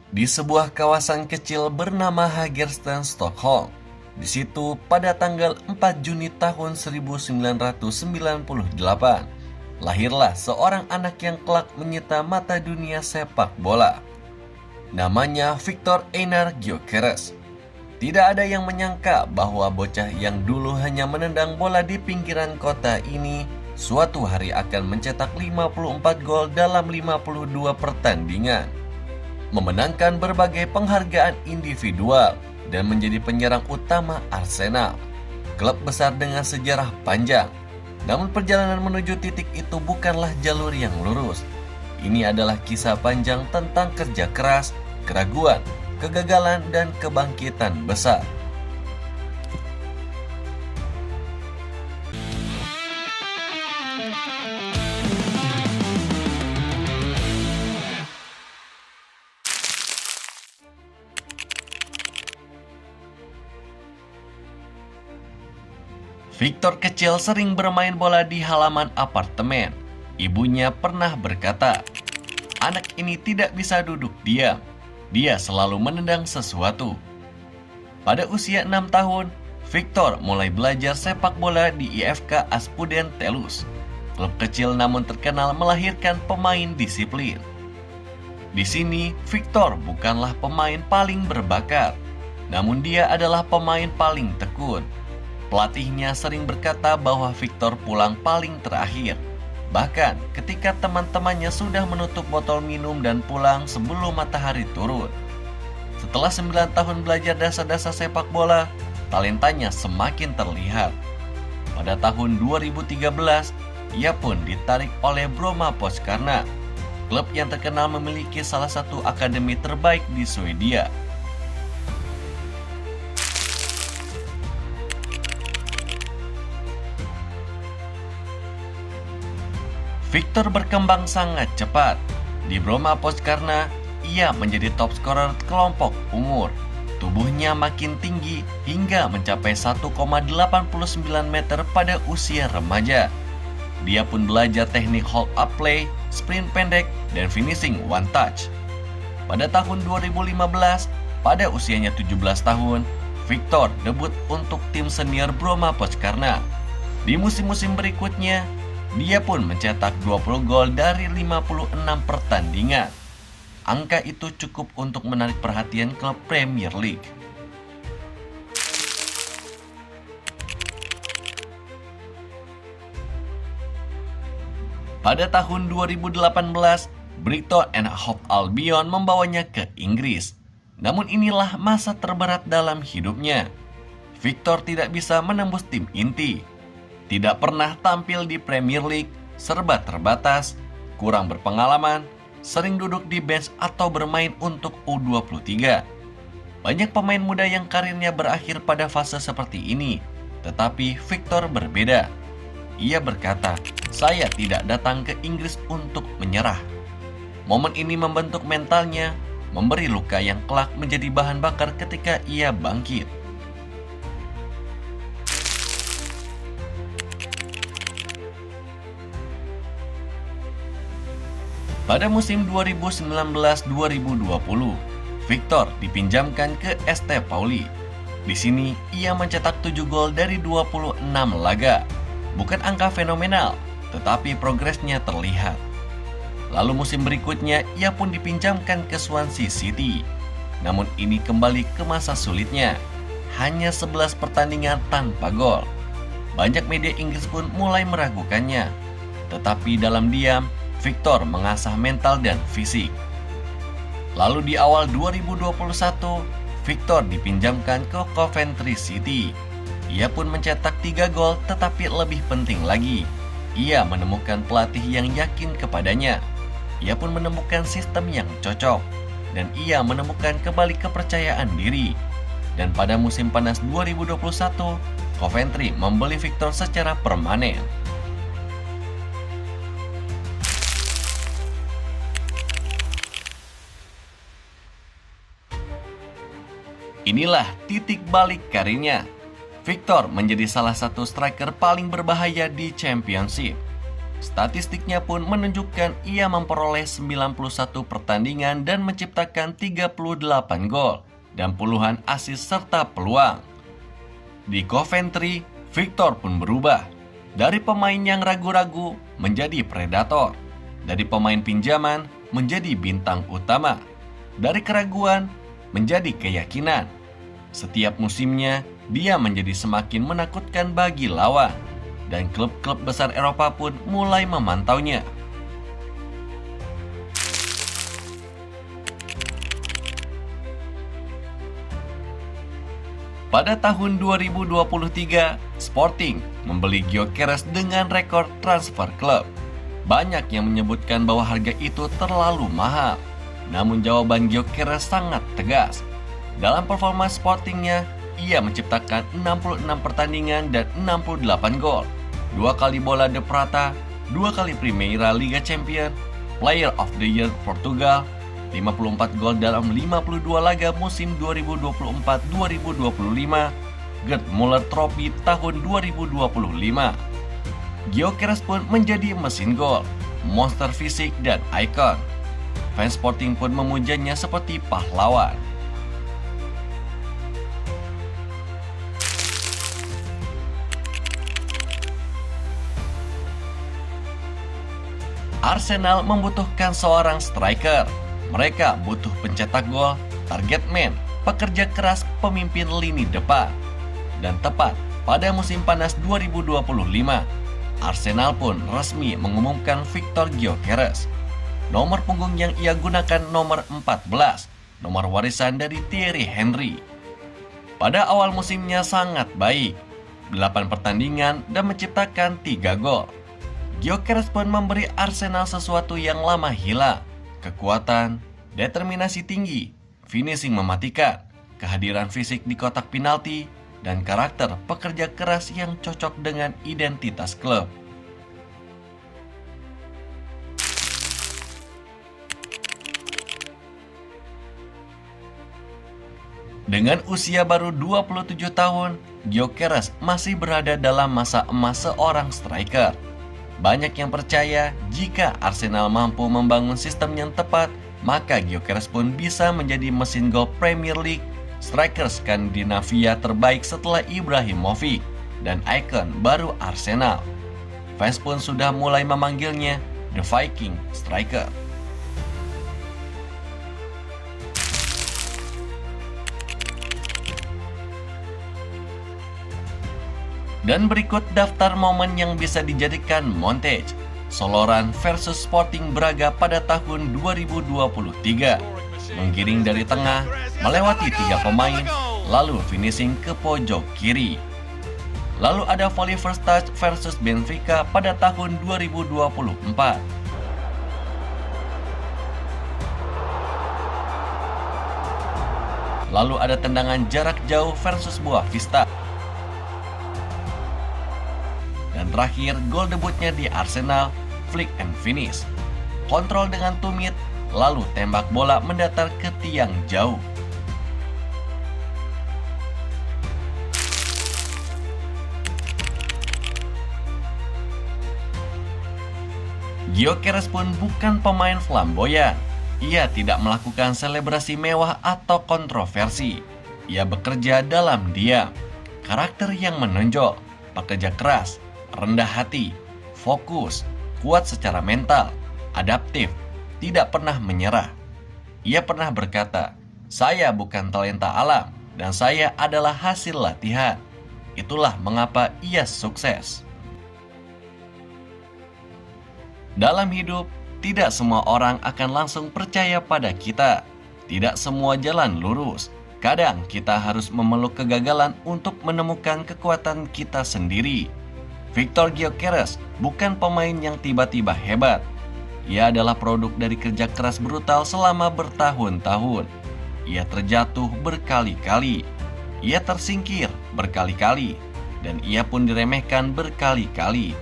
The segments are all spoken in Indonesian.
di sebuah kawasan kecil bernama Hagersten, Stockholm. Di situ pada tanggal 4 Juni tahun 1998, lahirlah seorang anak yang kelak menyita mata dunia sepak bola. Namanya Viktor Einar Gyökeres. Tidak ada yang menyangka bahwa bocah yang dulu hanya menendang bola di pinggiran kota ini suatu hari akan mencetak 54 gol dalam 52 pertandingan, memenangkan berbagai penghargaan individual, dan menjadi penyerang utama Arsenal, klub besar dengan sejarah panjang. Namun perjalanan menuju titik itu bukanlah jalur yang lurus. Ini adalah kisah panjang tentang kerja keras, keraguan, kegagalan, dan kebangkitan besar. Viktor kecil sering bermain bola di halaman apartemen. Ibunya pernah berkata, "Anak ini tidak bisa duduk diam. Dia selalu menendang sesuatu." Pada usia 6 tahun, Viktor mulai belajar sepak bola di IFK Aspudden Tellus, klub kecil namun terkenal melahirkan pemain disiplin. Di sini, Viktor bukanlah pemain paling berbakat, namun dia adalah pemain paling tekun. Pelatihnya sering berkata bahwa Viktor pulang paling terakhir, bahkan ketika teman-temannya sudah menutup botol minum dan pulang sebelum matahari turun. Setelah 9 tahun belajar dasar-dasar sepak bola, talentanya semakin terlihat. Pada tahun 2013, ia pun ditarik oleh Bromma Postkarna, klub yang terkenal memiliki salah satu akademi terbaik di Swedia. Viktor berkembang sangat cepat. Di Bromma Postkarna, ia menjadi top scorer kelompok umur. Tubuhnya makin tinggi hingga mencapai 1,89 meter pada usia remaja. Dia pun belajar teknik hold up play, sprint pendek, dan finishing one touch. Pada tahun 2015, pada usianya 17 tahun, Viktor debut untuk tim senior Bromma Postkarna. Di musim-musim berikutnya, dia pun mencetak 20 gol dari 56 pertandingan. Angka itu cukup untuk menarik perhatian klub Premier League. Pada tahun 2018, Brighton and Hove Albion membawanya ke Inggris. Namun inilah masa terberat dalam hidupnya. Viktor tidak bisa menembus tim inti. Tidak pernah tampil di Premier League, serba terbatas, kurang berpengalaman, sering duduk di bench atau bermain untuk U23. Banyak pemain muda yang karirnya berakhir pada fase seperti ini, tetapi Viktor berbeda. Ia berkata, "Saya tidak datang ke Inggris untuk menyerah." Momen ini membentuk mentalnya, memberi luka yang kelak menjadi bahan bakar ketika ia bangkit. Pada musim 2019-2020, Viktor dipinjamkan ke ST Pauli. Di sini, ia mencetak 7 gol dari 26 laga. Bukan angka fenomenal, tetapi progresnya terlihat. Lalu musim berikutnya, ia pun dipinjamkan ke Swansea City. Namun ini kembali ke masa sulitnya. Hanya 11 pertandingan tanpa gol. Banyak media Inggris pun mulai meragukannya. Tetapi dalam diam, Viktor mengasah mental dan fisik. Lalu di awal 2021, Viktor dipinjamkan ke Coventry City. Ia pun mencetak 3 gol, tetapi lebih penting lagi, ia menemukan pelatih yang yakin kepadanya. Ia pun menemukan sistem yang cocok, dan ia menemukan kembali kepercayaan diri. Dan pada musim panas 2021, Coventry membeli Viktor secara permanen. Inilah titik balik karirnya. Viktor menjadi salah satu striker paling berbahaya di Championship. Statistiknya pun menunjukkan ia memperoleh 91 pertandingan dan menciptakan 38 gol dan puluhan assist serta peluang. Di Coventry, Victor pun berubah. Dari pemain yang ragu-ragu menjadi predator. Dari pemain pinjaman menjadi bintang utama. Dari keraguan menjadi keyakinan. Setiap musimnya, dia menjadi semakin menakutkan bagi lawan. Dan klub-klub besar Eropa pun mulai memantaunya. Pada tahun 2023, Sporting membeli Gyökeres dengan rekor transfer klub. Banyak yang menyebutkan bahwa harga itu terlalu mahal. Namun jawaban Gyökeres sangat tegas. Dalam performa Sportingnya, ia menciptakan 66 pertandingan dan 68 gol. 2 kali bola de Prata, 2 kali Primeira Liga Champions, Player of the Year Portugal, 54 gol dalam 52 laga musim 2024-2025, Gerd Müller Trophy tahun 2025. Gyökeres pun menjadi mesin gol, monster fisik dan ikon. Fans Sporting pun memujanya seperti pahlawan. Arsenal membutuhkan seorang striker. Mereka butuh pencetak gol, target man, pekerja keras, pemimpin lini depan. Dan tepat pada musim panas 2025, Arsenal pun resmi mengumumkan Victor Gyökeres. Nomor punggung yang ia gunakan nomor 14, nomor warisan dari Thierry Henry. Pada awal musimnya sangat baik, 8 pertandingan dan menciptakan 3 gol. Gyökeres pun memberi Arsenal sesuatu yang lama hilang, kekuatan, determinasi tinggi, finishing mematikan, kehadiran fisik di kotak penalti, dan karakter pekerja keras yang cocok dengan identitas klub. Dengan usia baru 27 tahun, Gyökeres masih berada dalam masa emas seorang striker. Banyak yang percaya jika Arsenal mampu membangun sistem yang tepat, maka Gyökeres pun bisa menjadi mesin gol Premier League, striker Skandinavia terbaik setelah Ibrahimovic, dan ikon baru Arsenal. Fans pun sudah mulai memanggilnya The Viking Striker. Dan berikut daftar momen yang bisa dijadikan montage. Soloran versus Sporting Braga pada tahun 2023. Menggiring dari tengah, melewati 3 pemain, lalu finishing ke pojok kiri. Lalu ada volley first touch versus Benfica pada tahun 2024. Lalu ada tendangan jarak jauh versus Boavista. Dan terakhir, gol debutnya di Arsenal, flick and finish. Kontrol dengan tumit, lalu tembak bola mendatar ke tiang jauh. Gyökeres pun bukan pemain flamboyan. Ia tidak melakukan selebrasi mewah atau kontroversi. Ia bekerja dalam diam. Karakter yang menonjol, pekerja keras, rendah hati, fokus, kuat secara mental, adaptif, tidak pernah menyerah. Ia pernah berkata, "Saya bukan talenta alam dan saya adalah hasil latihan." Itulah mengapa ia sukses. Dalam hidup, tidak semua orang akan langsung percaya pada kita. Tidak semua jalan lurus. Kadang kita harus memeluk kegagalan untuk menemukan kekuatan kita sendiri. Victor Gyökeres bukan pemain yang tiba-tiba hebat. Ia adalah produk dari kerja keras brutal selama bertahun-tahun. Ia terjatuh berkali-kali. Ia tersingkir berkali-kali. Dan ia pun diremehkan berkali-kali.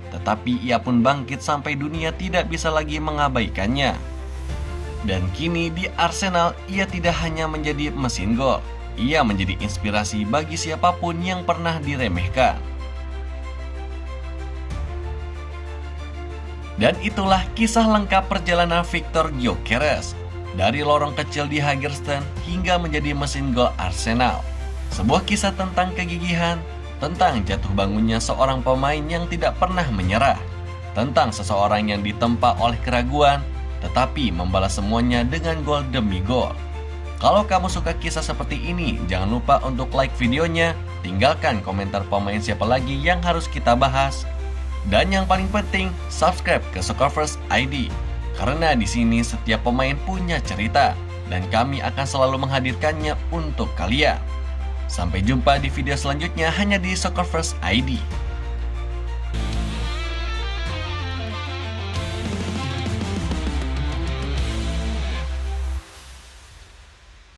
Tetapi ia pun bangkit sampai dunia tidak bisa lagi mengabaikannya. Dan kini di Arsenal ia tidak hanya menjadi mesin gol. Ia menjadi inspirasi bagi siapapun yang pernah diremehkan. Dan itulah kisah lengkap perjalanan Victor Gyökeres dari lorong kecil di Hagersten hingga menjadi mesin gol Arsenal. Sebuah kisah tentang kegigihan, tentang jatuh bangunnya seorang pemain yang tidak pernah menyerah, tentang seseorang yang ditempa oleh keraguan, tetapi membalas semuanya dengan gol demi gol. Kalau kamu suka kisah seperti ini, jangan lupa untuk like videonya, tinggalkan komentar pemain siapa lagi yang harus kita bahas. Dan yang paling penting, subscribe ke Soccerverse ID. Karena di sini setiap pemain punya cerita, dan kami akan selalu menghadirkannya untuk kalian. Sampai jumpa di video selanjutnya hanya di Soccerverse ID.